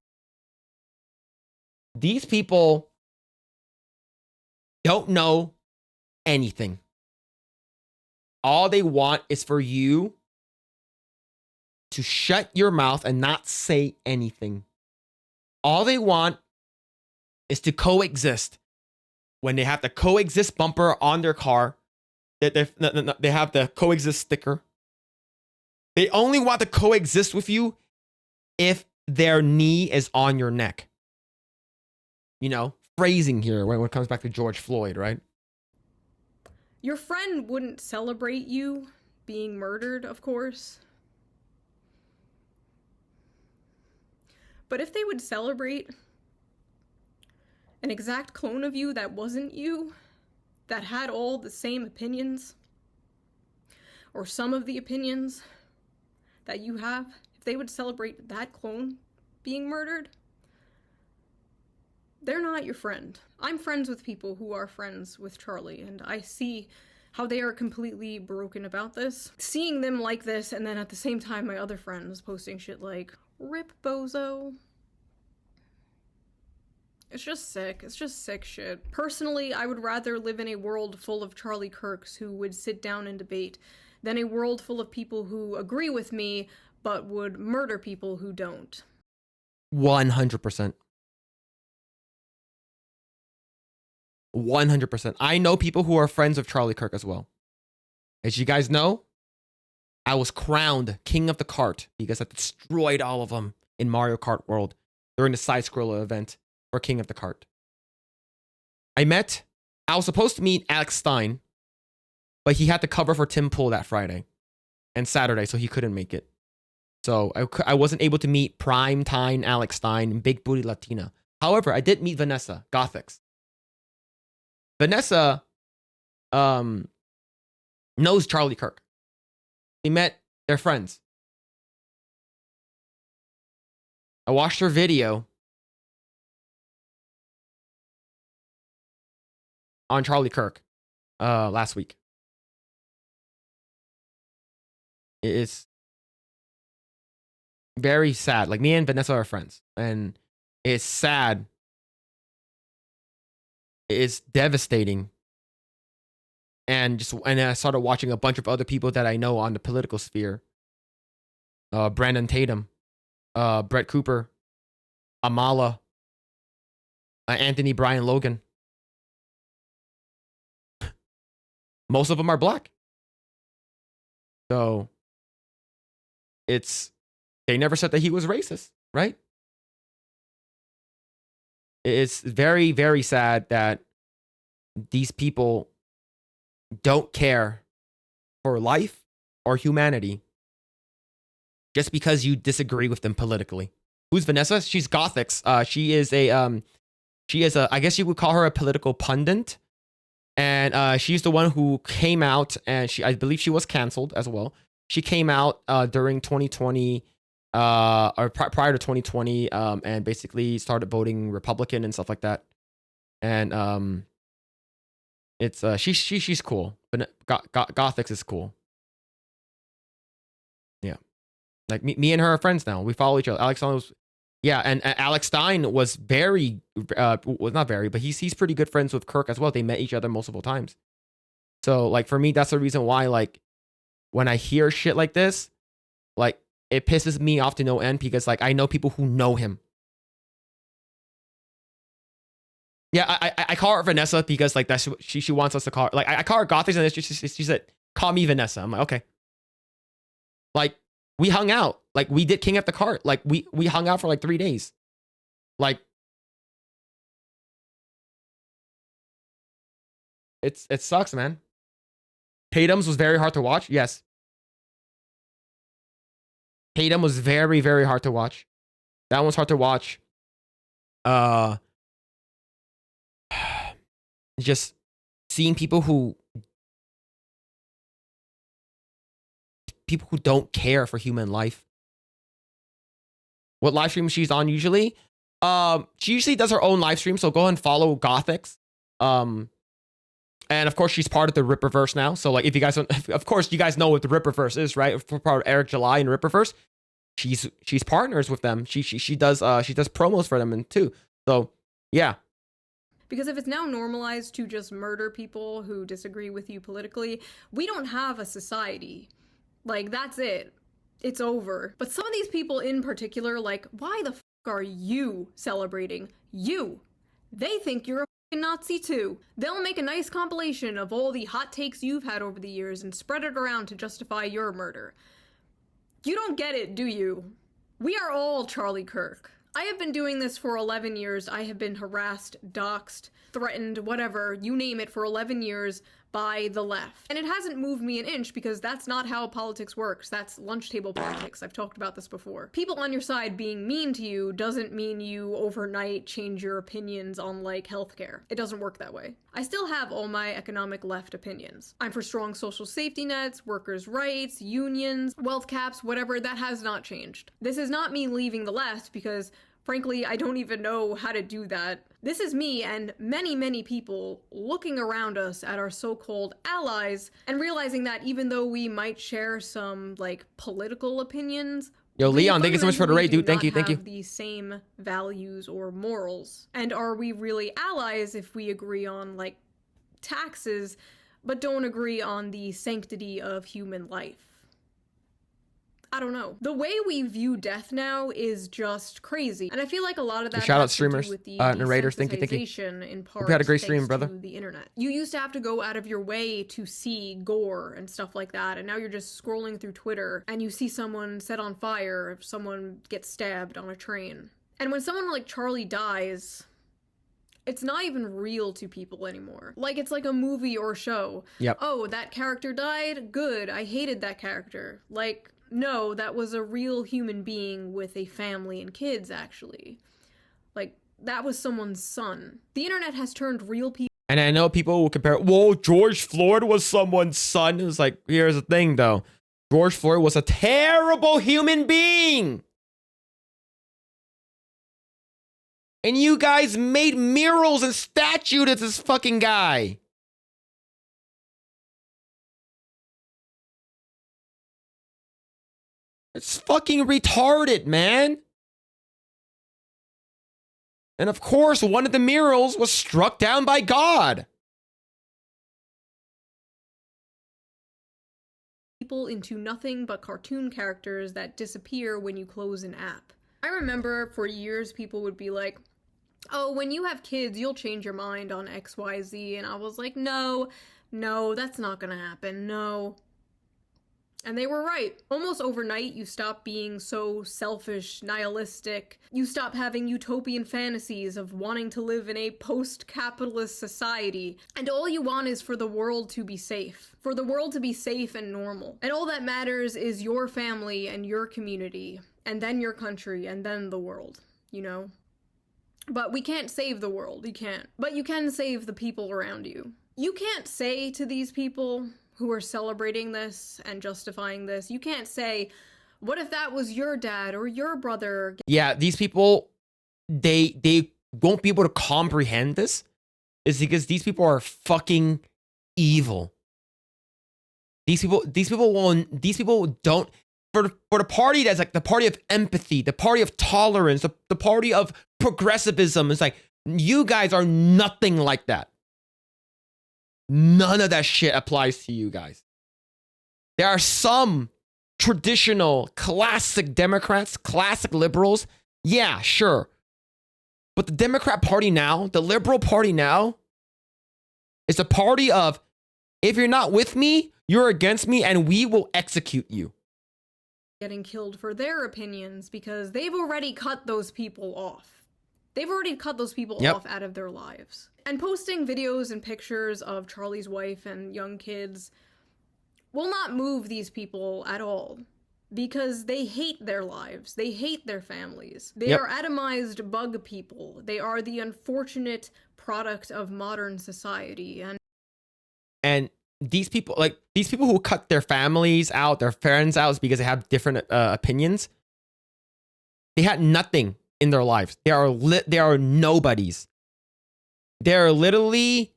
These people don't know anything. All they want is for you to shut your mouth and not say anything. All they want is to coexist. When they have the coexist bumper on their car, they have the coexist sticker. They only want to coexist with you if their knee is on your neck. You know, phrasing here when it comes back to George Floyd, right? Your friend wouldn't celebrate you being murdered, of course. But if they would celebrate an exact clone of you that wasn't you, that had all the same opinions, or some of the opinions that you have, if they would celebrate that clone being murdered, they're not your friend. I'm friends with people who are friends with Charlie, and I see how they are completely broken about this. Seeing them like this, and then at the same time my other friends posting shit like, "Rip bozo." It's just sick. It's just sick shit. Personally, I would rather live in a world full of Charlie Kirks who would sit down and debate than a world full of people who agree with me but would murder people who don't. 100%. 100%. I know people who are friends of Charlie Kirk as well. As you guys know, I was crowned king of the cart because I destroyed all of them in Mario Kart World during the side-scroller event for King of the Cart. I was supposed to meet Alex Stein, but he had to cover for Tim Pool that Friday and Saturday, so he couldn't make it. So I wasn't able to meet primetime Alex Stein and Big Booty Latina. However, I did meet Vanessa Gothics. Vanessa knows Charlie Kirk. They met, they're friends. I watched her video on Charlie Kirk last week. It is very sad. Like, me and Vanessa are friends, and it's sad. It's devastating. And I started watching a bunch of other people that I know on the political sphere. Brandon Tatum, Brett Cooper, Amala, Anthony Bryan Logan. Most of them are black. So they never said that he was racist, right? It's very, very sad that these people don't care for life or humanity just because you disagree with them politically. Who's Vanessa? She's Gothics. She is a, I guess you would call her a political pundit. And she's the one who came out, and I believe she was canceled as well. She came out during 2020, or prior to 2020, and basically started voting Republican and stuff like that. And it's she's cool, but Gothics is cool. Yeah, like me and her are friends now. We follow each other. Alex Stein was, yeah, and Alex Stein was very was not very, but he's pretty good friends with Kirk as well. They met each other multiple times. So like for me, that's the reason why, like, when I hear shit like this, like, it pisses me off to no end, because like I know people who know him. Yeah, I call her Vanessa because like that's what she wants us to call her. Like I call her Gothics, and she said, "Call me Vanessa." I'm like, okay. Like, we hung out. Like, we did King of the Cart. Like, we hung out for like 3 days. Like, it sucks, man. Tatum's was very hard to watch. Yes. Tatum was very, very hard to watch. That one's hard to watch. Just seeing people who don't care for human life. What live stream she's on usually? She usually does her own live stream, so go ahead and follow Gothics. And of course, she's part of the Ripperverse now. So like, if you guys don't, of course, you guys know what the Ripperverse is, right? For part of Eric July and Ripperverse, she's partners with them. She does promos for them and too. So yeah. Because if it's now normalized to just murder people who disagree with you politically, we don't have a society. Like, that's it. It's over. But some of these people in particular, like, why the fuck are you celebrating? You. They think you're a fucking Nazi too. They'll make a nice compilation of all the hot takes you've had over the years and spread it around to justify your murder. You don't get it, do you? We are all Charlie Kirk. I have been doing this for 11 years. I have been harassed, doxxed, threatened, whatever, you name it, for 11 years by the left. And it hasn't moved me an inch, because that's not how politics works. That's lunch table politics. I've talked about this before. People on your side being mean to you doesn't mean you overnight change your opinions on, like, healthcare. It doesn't work that way. I still have all my economic left opinions. I'm for strong social safety nets, workers' rights, unions, wealth caps, whatever. That has not changed. This is not me leaving the left, because frankly, I don't even know how to do that. This is me and many, many people looking around us at our so-called allies and realizing that even though we might share some, like, political opinions, yo, Leon, thank you so much for the raid, dude. Thank you. The same values or morals. And are we really allies if we agree on, like, taxes, but don't agree on the sanctity of human life? I don't know. The way we view death now is just crazy. And I feel like a lot of that Shout out has streamers, to do with the narrators. Thank you. desensitization in part Hope you had a great stream, thanks brother. to the internet. You used to have to go out of your way to see gore and stuff like that, and now you're just scrolling through Twitter and you see someone set on fire if someone gets stabbed on a train. And when someone like Charlie dies, it's not even real to people anymore. Like, it's like a movie or show. Yep. Oh, that character died? Good. I hated that character. Like, no, that was a real human being with a family and kids, actually. Like, that was someone's son. The internet has turned real people. And I know people will compare, well, George Floyd was someone's son. It was like, here's the thing, though. George Floyd was a terrible human being. And you guys made murals and statues of this fucking guy. It's fucking retarded, man. And of course, one of the murals was struck down by God. People into nothing but cartoon characters that disappear when you close an app. I remember for years people would be like, oh, when you have kids, you'll change your mind on XYZ. And I was like, no, that's not gonna happen, no. And they were right. Almost overnight, you stop being so selfish, nihilistic. You stop having utopian fantasies of wanting to live in a post-capitalist society. And all you want is for the world to be safe. For the world to be safe and normal. And all that matters is your family and your community. And then your country, and then the world, you know? But we can't save the world, you can't. But you can save the people around you. You can't say to these people who are celebrating this and justifying this, you can't say, what if that was your dad or your brother? Yeah, these people, they won't be able to comprehend this. Is because these people are fucking evil. These people don't, for the party that's like the party of empathy, the party of tolerance, the party of progressivism. It's like, you guys are nothing like that. None of that shit applies to you guys. There are some traditional, classic Democrats, classic liberals. Yeah, sure. But the Democrat Party now, the Liberal Party now, is a party of, if you're not with me, you're against me, and we will execute you. Getting killed for their opinions because they've already cut those people off. They've already cut those people off out of their lives. And posting videos and pictures of Charlie's wife and young kids will not move these people at all. Because they hate their lives. They hate their families. They are atomized bug people. They are the unfortunate product of modern society. And these people who cut their families out, their friends out, is because they have different opinions. They had nothing in their lives. They are nobodies. They're literally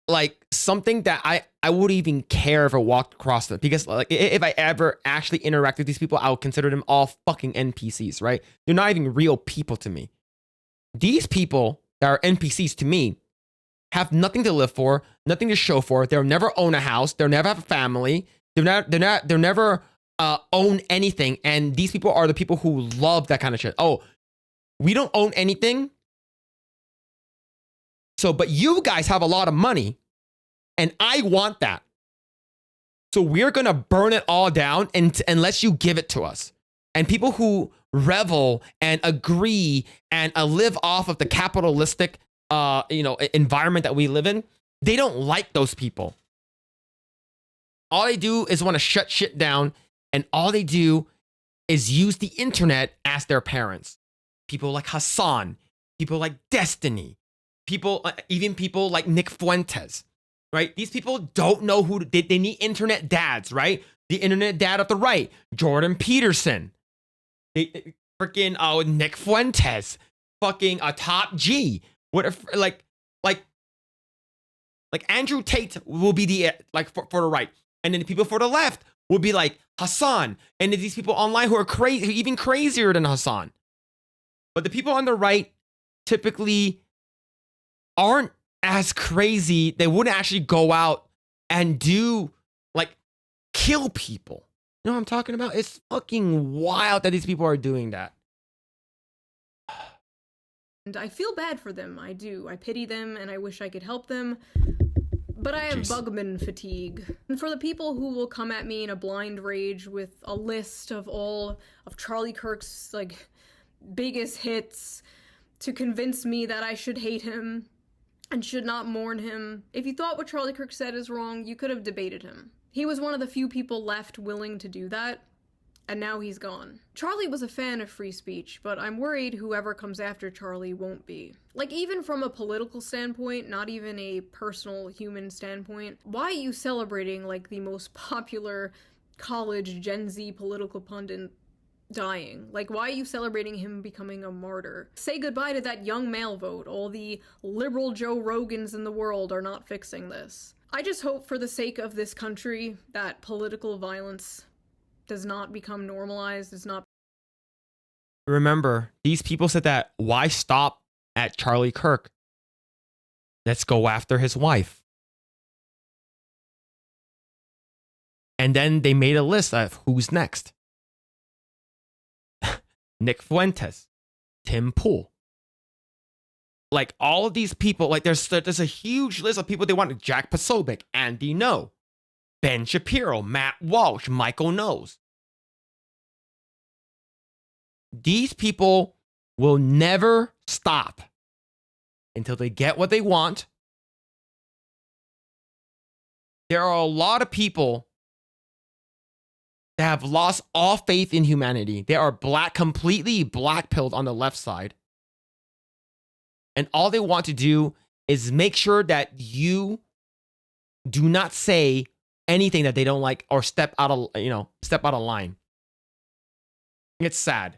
like something that I wouldn't even care if I walked across them, because like if I ever actually interact with these people, I would consider them all fucking NPCs, right? They're not even real people to me. These people that are NPCs to me have nothing to live for, nothing to show for. They'll never own a house. They'll never have a family. They'll never own anything. And these people are the people who love that kind of shit. Oh, we don't own anything. So, but you guys have a lot of money, and I want that. So we're going to burn it all down unless you give it to us. And people who revel and agree and live off of the capitalistic environment that we live in, they don't like those people. All they do is want to shut shit down, and all they do is use the internet as their parents. People like Hassan, people like Destiny, even people like Nick Fuentes, right? These people don't know who they need internet dads, right? The internet dad at the right, Jordan Peterson, freaking Nick Fuentes, fucking Top G. What if like Andrew Tate will be the for the right, and then the people for the left will be like Hassan, and then these people online who are crazy, even crazier than Hassan. But the people on the right typically aren't as crazy. They wouldn't actually go out and do kill people. You know what I'm talking about? It's fucking wild that these people are doing that. And I feel bad for them. I do. I pity them and I wish I could help them. But I have bugman fatigue. And for the people who will come at me in a blind rage with a list of all of Charlie Kirk's, like, biggest hits to convince me that I should hate him and should not mourn him. If you thought what Charlie Kirk said is wrong, you could have debated him. He was one of the few people left willing to do that, and now he's gone. Charlie was a fan of free speech, but I'm worried whoever comes after Charlie won't be. Like, even from a political standpoint, not even a personal human standpoint, why are you celebrating, like, the most popular college Gen Z political pundit dying? Like, why are you celebrating him becoming a martyr? Say goodbye to that young male vote. All the liberal Joe Rogans in the world are not fixing this. I just hope for the sake of this country that political violence does not become normalized, does not. Remember, these people said that, why stop at Charlie Kirk? Let's go after his wife. And then they made a list of who's next. Nick Fuentes, Tim Pool. Like, all of these people, like, there's a huge list of people they wanted. Jack Posobiec, Andy No, Ben Shapiro, Matt Walsh, Michael Knowles. These people will never stop until they get what they want. There are a lot of people that have lost all faith in humanity. They are completely black-pilled on the left side. And all they want to do is make sure that you do not say anything that they don't like or step out of line. It's sad.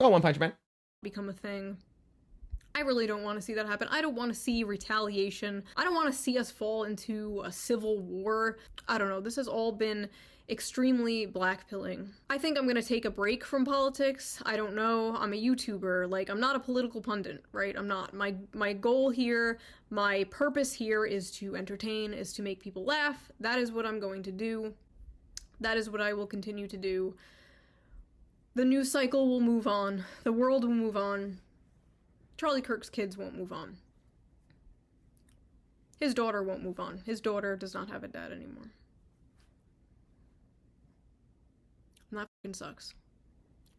Go One Punch Man. Become a thing. I really don't want to see that happen. I don't want to see retaliation. I don't want to see us fall into a civil war. I don't know. This has all been extremely blackpilling. I think I'm gonna take a break from politics. I don't know. I'm a YouTuber. Like, I'm not a political pundit, right? I'm not. My goal here, my purpose here is to entertain, is to make people laugh. That is what I'm going to do. That is what I will continue to do. The news cycle will move on. The world will move on. Charlie Kirk's kids won't move on. His daughter won't move on. His daughter does not have a dad anymore. And that fucking sucks.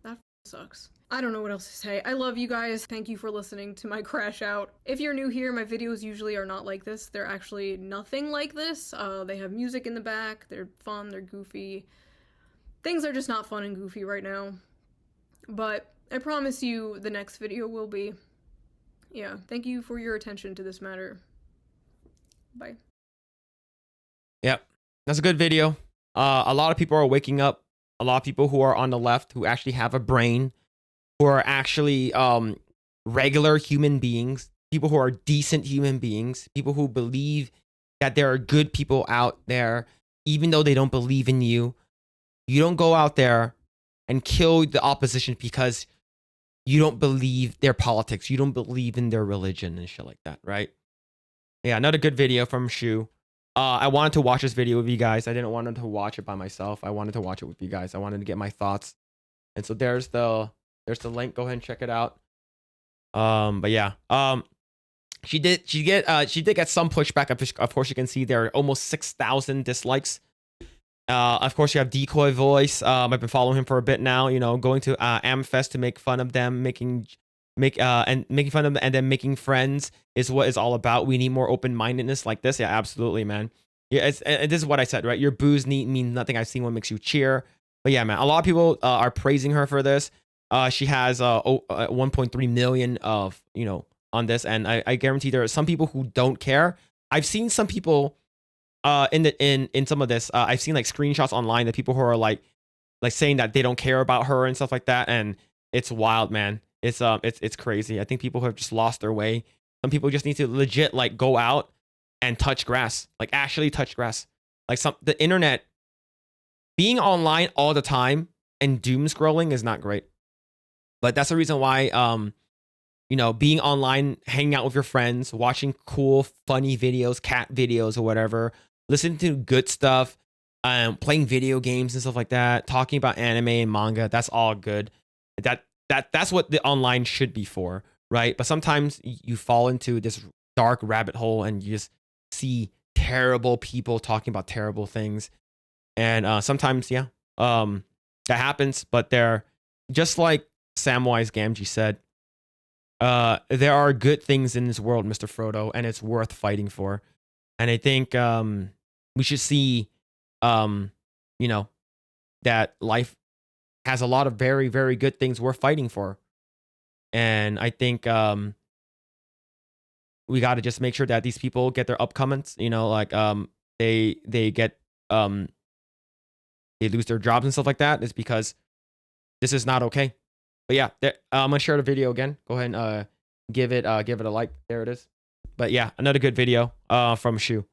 That fucking sucks. I don't know what else to say. I love you guys. Thank you for listening to my crash out. If you're new here, my videos usually are not like this. They're actually nothing like this. They have music in the back. They're fun. They're goofy. Things are just not fun and goofy right now. But I promise you the next video will be. Yeah, thank you for your attention to this matter. Bye. Yep, that's a good video. A lot of people are waking up. A lot of people who are on the left who actually have a brain, who are actually regular human beings, people who are decent human beings, people who believe that there are good people out there, even though they don't believe in you. You don't go out there and kill the opposition because you don't believe their politics. You don't believe in their religion and shit like that, right? Yeah, another good video from Shu. I wanted to watch this video with you guys. I didn't want to watch it by myself. I wanted to watch it with you guys. I wanted to get my thoughts. And so there's the link. Go ahead and check it out. But yeah. She did get some pushback. Of course, you can see there are almost 6,000 dislikes. Of course, you have Decoy Voice. I've been following him for a bit now. You know, going to Amfest to make fun of them, making fun of them, and then making friends is what it's all about. We need more open-mindedness like this. Yeah, absolutely, man. Yeah, this is what I said, right? Your boos mean nothing. I've seen what makes you cheer. But yeah, man, a lot of people are praising her for this. She has 1.3 million of on this, and I guarantee there are some people who don't care. I've seen some people in some of this. I've seen like screenshots online that people who are like saying that they don't care about her and stuff like that, and it's wild, man. It's crazy. I think people have just lost their way. Some people just need to legit like go out and touch grass, like actually touch grass. Like the internet, being online all the time and doom scrolling is not great. But that's the reason why being online, hanging out with your friends, watching cool, funny videos, cat videos or whatever, listening to good stuff, playing video games and stuff like that, talking about anime and manga. That's all good. That's what the online should be for, right? But sometimes you fall into this dark rabbit hole and you just see terrible people talking about terrible things. And sometimes, yeah, that happens. But they're just like Samwise Gamgee said, there are good things in this world, Mr. Frodo, and it's worth fighting for. And I think we should see, that life has a lot of very, very good things worth fighting for. And I think we got to just make sure that these people get their upcomings, they get, they lose their jobs and stuff like that, is because this is not okay. But yeah, I'm gonna share the video again. Go ahead and give it a like. There it is. But yeah, another good video from Shu.